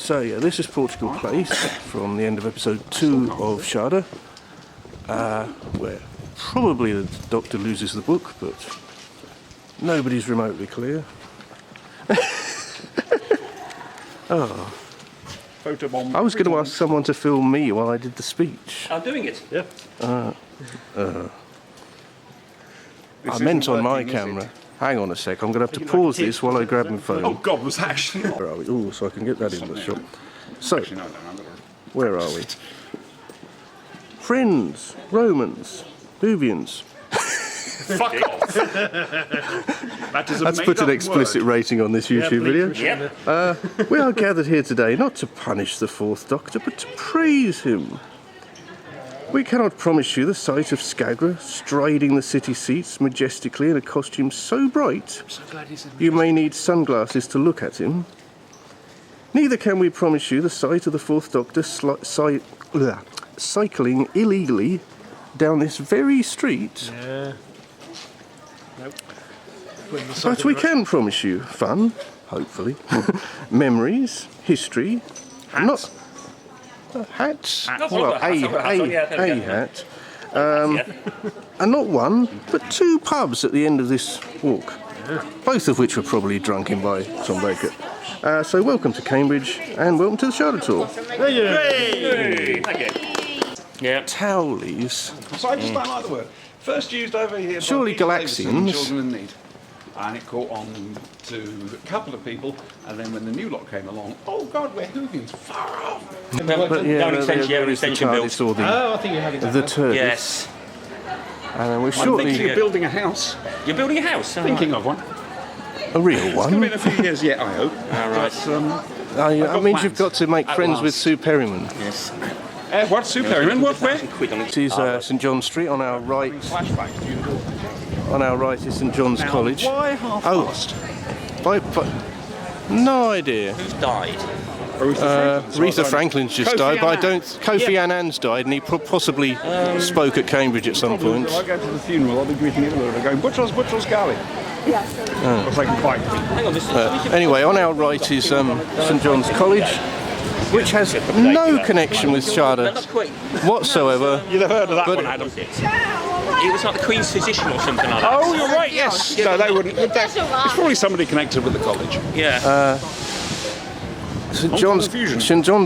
So yeah, this is Portugal Place from the end of episode 2 of Shada, where probably the Doctor loses the book, but nobody's remotely clear. Oh. I was going to ask someone to film me while I did the speech. I'm doing it. Yeah. I meant on my camera. Hang on a sec, I'm going to have to pause this while I grab my phone. Oh God, was actually... Where are we? Oh, so I can get that in the shot. So, where are we? Friends, Romans, Boovians. Fuck off! Let's put an explicit rating on this YouTube video. Yep. We are gathered here today not to punish the Fourth Doctor, but to praise him. We cannot promise you the sight of Skagra striding the city seats majestically in a costume so bright you may need sunglasses to look at him. Neither can we promise you the sight of the Fourth Doctor cycling illegally down this very street. Yeah. Nope. But we can promise you fun, hopefully, memories, history, Hats. hats. Hats. Well, a hat. And not one, but 2 pubs at the end of this walk. Both of which were probably drunken by Tom Baker. So welcome to Cambridge and welcome to the Shada Tour. Hey! Thank you. Yeah. Towlies. So I just don't like the word. First used over here. Surely by Peter Davison, Galaxians. Children in Need. And it caught on to a couple of people, and then when the new lot came along, oh God, we're Whovians, far off. But yeah, an extension, there an is the extension built. TARDIS or Oh, I think you're having the TARDIS. Yes. And then we're I'm thinking shortly of building a house. You're building a house? Thinking of one. a real It's going to be in one. a few years yet, I hope. All right. But, That means you've got plans. to make At friends last. with Sue Perryman. Yes. what? Sue Perryman? What? Where? This is St John's Street. On our right, is St John's College. Why half-mast? No idea. Who's died? Aretha Franklin's just Kofi died, but I Annan. don't. Kofi Annan's died, and he possibly spoke at Cambridge at some point. If I go to the funeral, I'll be greeting everyone going, Butchos, Galley. Because they can fight me. Hang on, this Anyway, on our right is St John's College, which has no connection with Shada Not quite. whatsoever. You've heard of that But- one, Adam? It was like the Queen's physician or something like that. Oh, you're right, yes. No, they wouldn't. It's probably somebody connected with the college. Yeah. St John's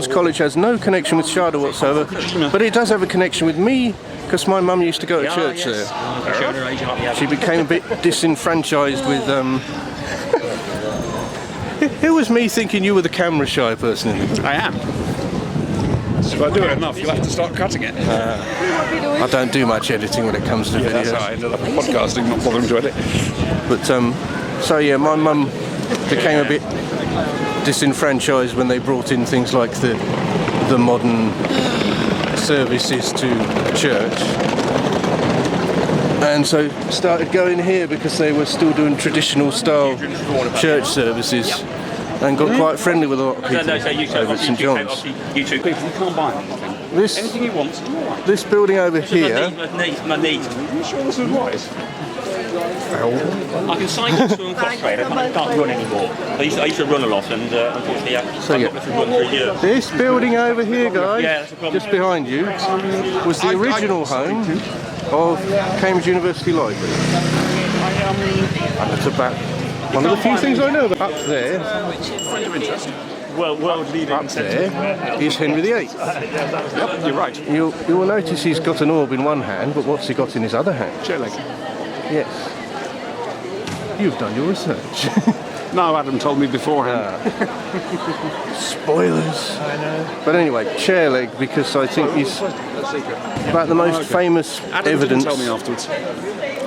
College has no connection with Shada whatsoever, but it does have a connection with me, because my mum used to go to church there. Showing her age, you might be She became a bit disenfranchised with. It was me thinking you were the camera shy person in the group. I am. So if I do it enough, you'll have to start cutting it. I don't do much editing when it comes to That's videos. how I ended up podcasting, not bothering to edit. But so yeah, my mum became a bit disenfranchised when they brought in things like the modern services to church, and so started going here because they were still doing traditional style church services, and got quite friendly with a lot of people over at St John's. You two people, you can't buy anything. Anything you want. This building over here. My knee. Are you sure this is wise? I can cycle to and cross trade. I can't run anymore. I used to run a lot, and unfortunately, I've not been able to run for a year. This building over here, guys, Yeah, that's a problem. just behind you, was the original home of Cambridge University Library. And that's about one of the few things I know about. Up there, world leading. up there is Henry VIII. Yep, you're right. You will notice he's got an orb in one hand, but what's he got in his other hand? Chair leg. Yes. You've done your research. No, Adam told me beforehand. Spoilers. I know. But anyway, chair leg, because I think he's about the most famous Adam evidence didn't tell me afterwards.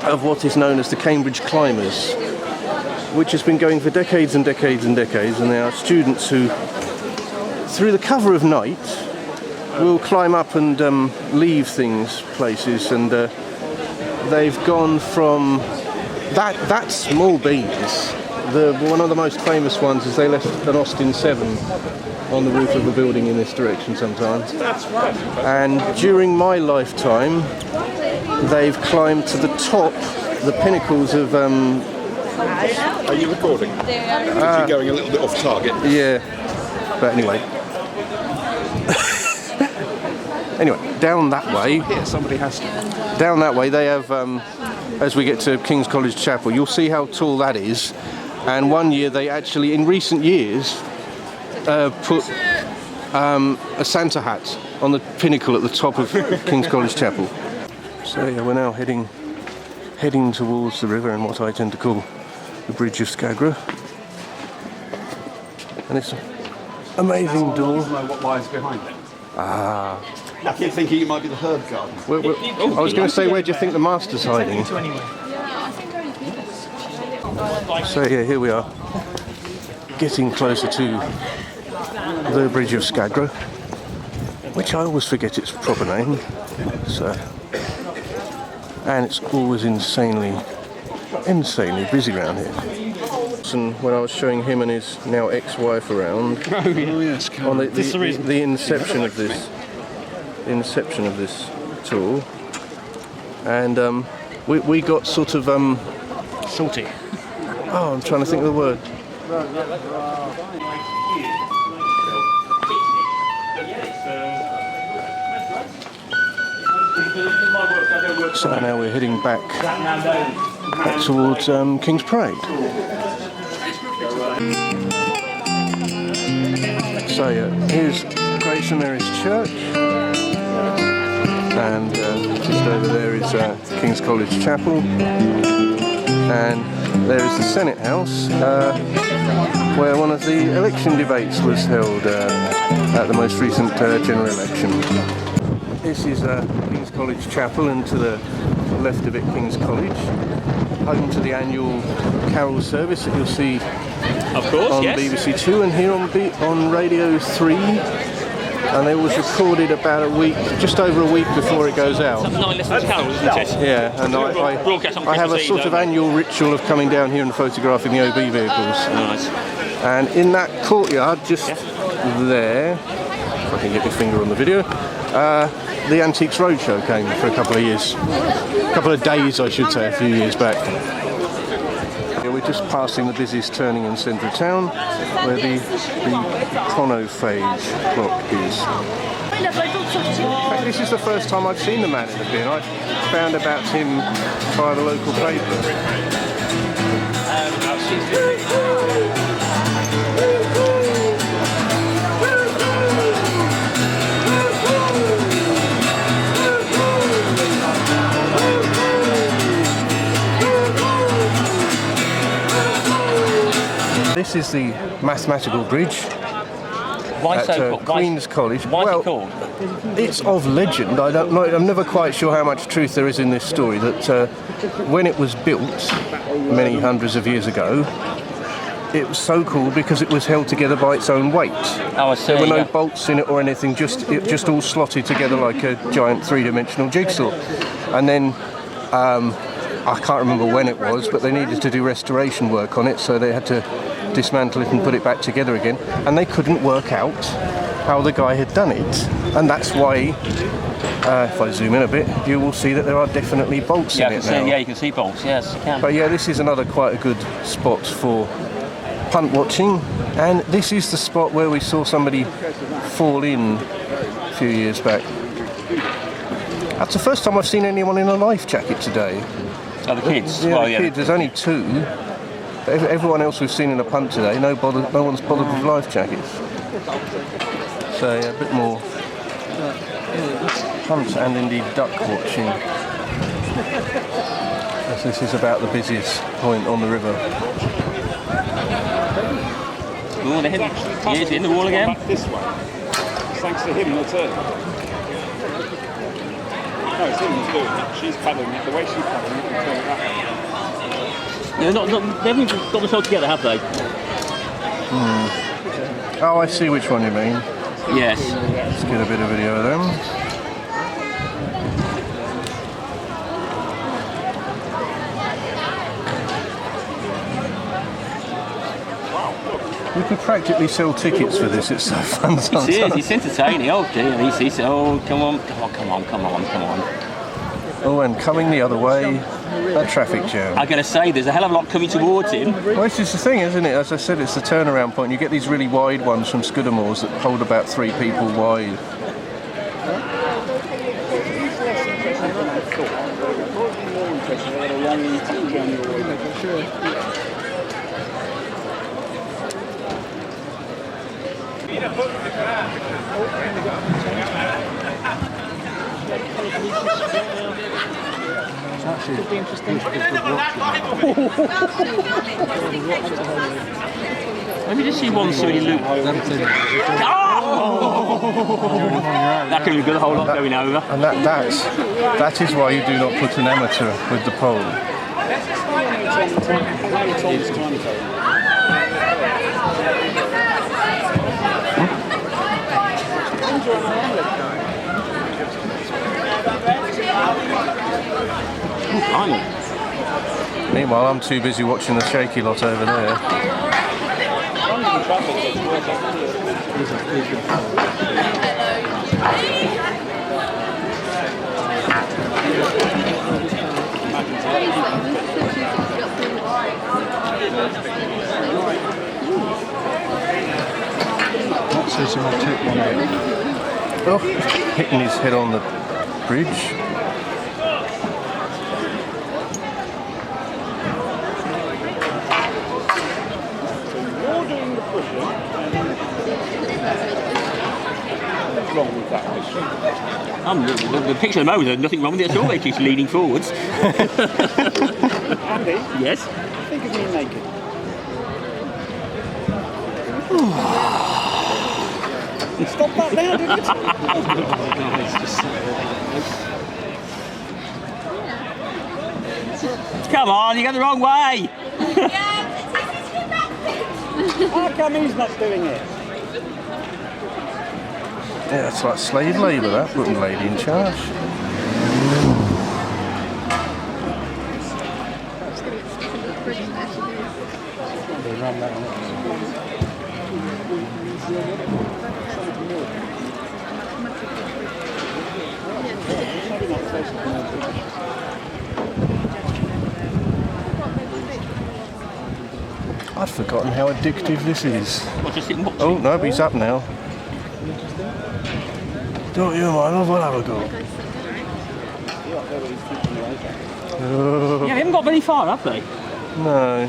of what is known as the Cambridge Climbers, which has been going for decades and decades and decades, and there are students who, through the cover of night, will climb up and leave places, and they've gone from that small beams. One of the most famous ones is they left an Austin 7 on the roof of the building in this direction sometimes. That's right. And during my lifetime, they've climbed to the top, the pinnacles of. Are you recording? You're going a little bit off target. Yeah, but anyway, Anyway, down that way. Here, somebody has to. Down that way, they have. As we get to King's College Chapel, you'll see how tall that is. And one year, they actually, in recent years, put a Santa hat on the pinnacle at the top of King's College Chapel. So yeah, we're now heading towards the river and what I tend to call the Bridge of Skagra. And it's an amazing door. I know what lies behind it. Ah. I keep thinking it might be the herb garden. I was going to say, where do you think the Master's hiding? So yeah, here we are, getting closer to the Bridge of Skagra, which I always forget its proper name. So, and it's always insanely busy around here. And when I was showing him and his now ex-wife around, on the inception of this tour, and we got sort of Salty. oh, I'm trying to think of the word. So now we're heading back towards King's Parade. So yeah, here's Great St Mary's Church, and just over there is King's College Chapel, and there is the Senate House, where one of the election debates was held at the most recent general election. This is King's College Chapel, and to the left of it King's College, home to the annual carol service that you'll see on BBC Two and here on Radio 3, and it was recorded about just over a week before it goes out. Something like listen to carols, isn't it? Yeah, and I have a sort of annual ritual of coming down here and photographing the OB vehicles. Nice. And in that courtyard, just there, if I can get my finger on the video, the Antiques Roadshow came for a couple of days, I should say, a few years back. Yeah, we're just passing the busiest turning in central town, where the chronophage clock is. In fact, this is the first time I've seen the man in the bin. I found about him via the local paper. This is the mathematical bridge at Queen's College. Why is it called? It's of legend. I'm never quite sure how much truth there is in this story, that when it was built many hundreds of years ago, it was so called because it was held together by its own weight. Oh, I see. There were no bolts in it or anything, it just all slotted together like a giant three-dimensional jigsaw. And then I can't remember when it was, but they needed to do restoration work on it, so they had to dismantle it and put it back together again, and they couldn't work out how the guy had done it, and that's why if I zoom in a bit, you will see that there are definitely bolts in it now. Yeah, you can see bolts, yes, you can. But yeah, this is another quite a good spot for punt watching, and this is the spot where we saw somebody fall in a few years back. That's the first time I've seen anyone in a life jacket today. Oh, the kids? Yeah, the kids. There's only two. Everyone else we've seen in a punt today, no one's bothered with life jackets. So yeah, a bit more punt and indeed duck watching, as this is about the busiest point on the river. Oh, they're hitting the wall again. Back this way. Thanks to him, not her. No, it's him who's doing it. She's paddling it. The way she's paddling it, you can turn it that way. Yeah, they haven't even got themselves together, have they? Oh, I see which one you mean. Yes. Let's get a bit of video of them. We could practically sell tickets for this, it's so fun sometimes. It's entertaining, oh dear, oh, come on. Oh, and coming the other way, That traffic jam. I'm going to say there's a hell of a lot coming towards him. Well, this is the thing, isn't it? As I said, it's the turnaround point. You get these really wide ones from Scudamores that hold about 3 people wide. Could be interesting. Let me just see one so many loot. That could be good, a whole lot going over. And that is why you do not put an amateur with the pole. Meanwhile, I'm too busy watching the shaky lot over there. Oh, hitting his head on the bridge. The picture at the moment, there's nothing wrong with it at all. It keeps leaning forwards. Andy, Yes? think of me naked. Stop that now, didn't it? Come on, you got the wrong way. How come he's not doing it? Yeah, it's like slave labour, that, putting lady in charge. I'd forgotten how addictive this is. Well, just sit and watch Oh, it. no, he's up now. Don't you, my love? We'll have a go. Yeah, they haven't got very far, have they? No.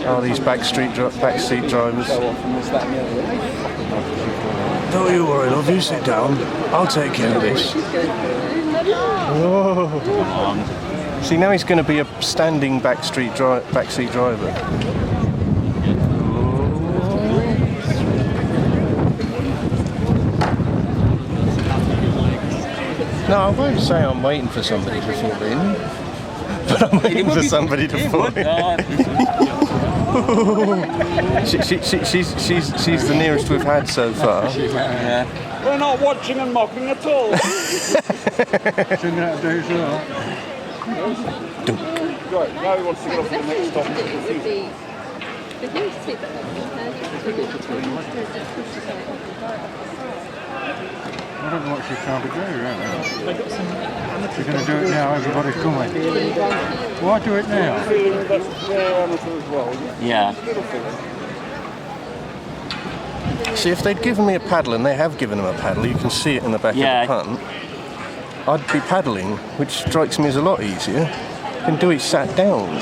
Oh, these backseat drivers. Don't you worry, love. You sit down. I'll take care of this. Oh. See, now he's going to be a standing backseat driver. No, I won't say I'm waiting for somebody to fall in, but I'm waiting for somebody to fall in. She's the nearest we've had so far. We're not watching and mocking at all. Right, now he wants to get off the next stop. I don't know what she's trying to do, really. She's going to do it now, everybody's coming. Why do it now? Feeling that they're amateur as well. Yeah. See, if they'd given me a paddle, and they have given him a paddle, you can see it in the back of the punt, I'd be paddling, which strikes me as a lot easier. You can do it sat down.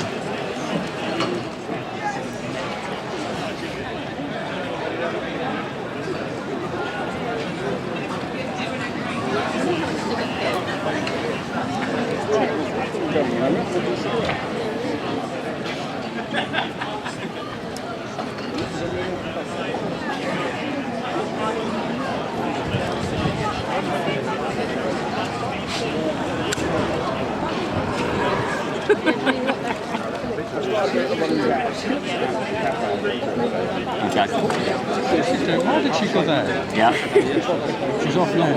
Why did she go there? Yeah. She's off now.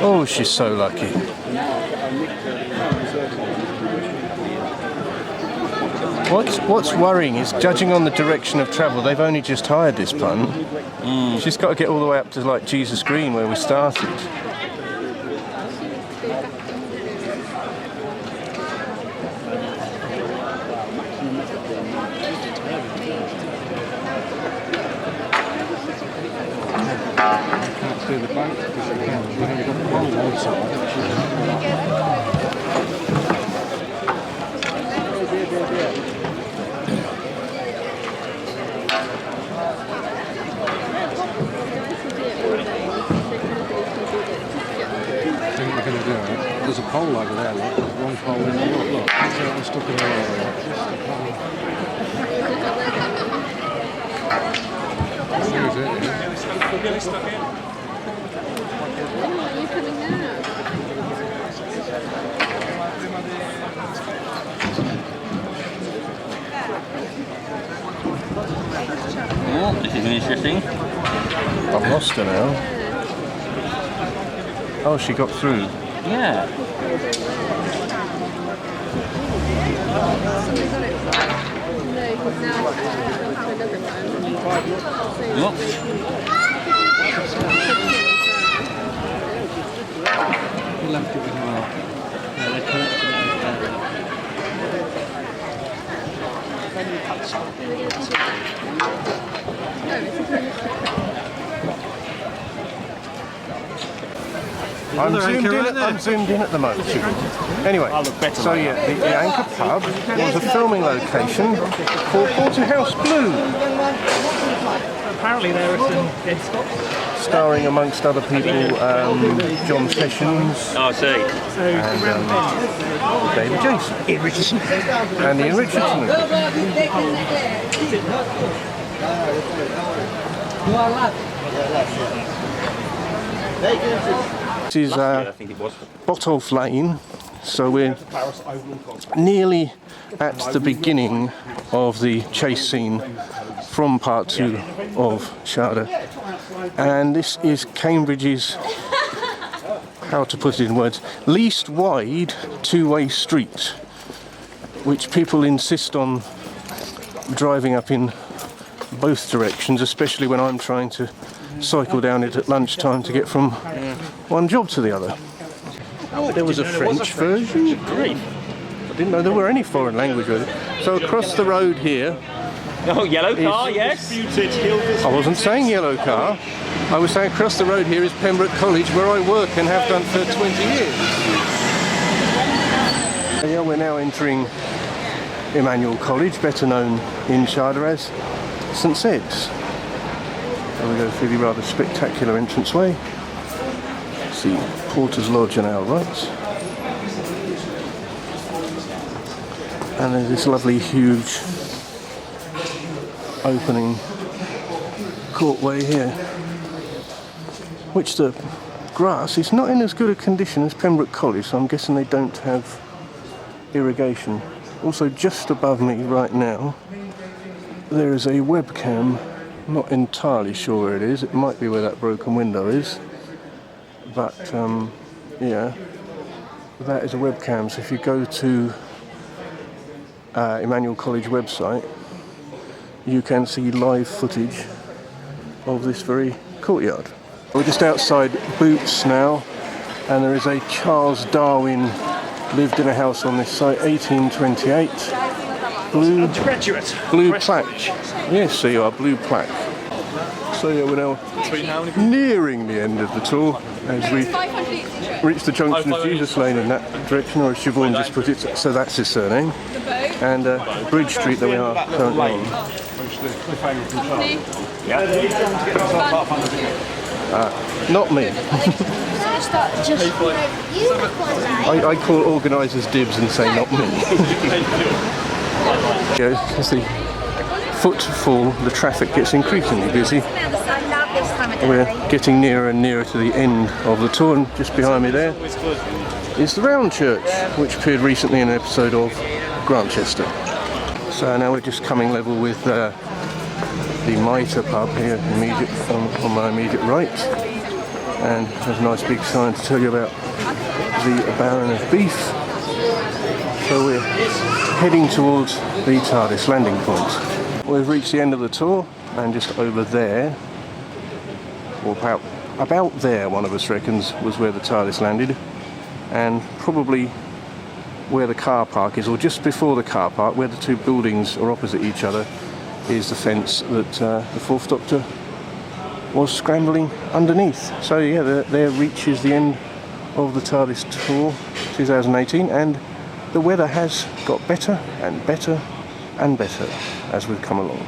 Oh, she's so lucky. What's worrying is, judging on the direction of travel, they've only just hired this punt. She's got to get all the way up to like Jesus Green where we started. Do the boat because you can. We've only got the whole outside. I think we're going to do it. There's a pole over there, look. There's one pole in the look. Look, I'm stuck in the area. Here's it, yeah. Oh, this is interesting. I've lost her now. Oh, she got through. Yeah. Look. He left it with him out. Yeah, they collected it. I'm zoomed in at the moment. Anyway, so yeah, the Anchor Pub was a filming location for Porterhouse Blue, Apparently there are some dead spots. starring amongst other people John Sessions Oh, I see. and David Jason, Ian Richardson, and Ian Richardson. This is I think it was. Botolph Lane, so we're nearly at the beginning of the chase scene from part 2 of Shada, and this is Cambridge's, how to put it in words, least wide two-way street, which people insist on driving up in both directions, especially when I'm trying to cycle down it at lunchtime to get from one job to the other. There was a French version. I didn't know there were any foreign language versions. So across the road here, Oh, yellow car, yes. I wasn't saying yellow car, I was saying across the road here is Pembroke College, where I work and have done for 20 years. Yeah, we're now entering Emmanuel College, better known in Shada as St Sed's. There we go through the rather spectacular entranceway. See Porter's Lodge on our right. And there's this lovely huge opening courtway here, which the grass is not in as good a condition as Pembroke College, so I'm guessing they don't have irrigation. Also just above me right now there is a webcam. Not entirely sure where it is. It might be where that broken window is, but yeah, that is a webcam. So if you go to Emmanuel College website, you can see live footage of this very courtyard. We're just outside Boots now, and there is a Charles Darwin lived in a house on this site, 1828. Blue plaque. Yes, so you are, blue plaque. So yeah, we're now nearing the end of the tour as we reach the junction of Jesus Lane in that direction, or as Siobhan just put it, so that's his surname, and Bridge Street that we are currently on. Not me. I call organisers dibs and say not me. Yeah, as the footfall, the traffic gets increasingly busy. We're getting nearer and nearer to the end of the tour, and just behind me there is the Round Church, which appeared recently in an episode of Grantchester. So now we're just coming level with the Mitre pub here on my immediate right, and there's a nice big sign to tell you about the Baron of Beef. So we're heading towards the TARDIS landing point. We've reached the end of the tour, and just over there, or about there, one of us reckons, was where the TARDIS landed, and probably where the car park is, or just before the car park, where the two buildings are opposite each other, is the fence that the Fourth Doctor was scrambling underneath. So yeah, there reaches the end of the TARDIS Tour 2018, and the weather has got better and better and better as we've come along.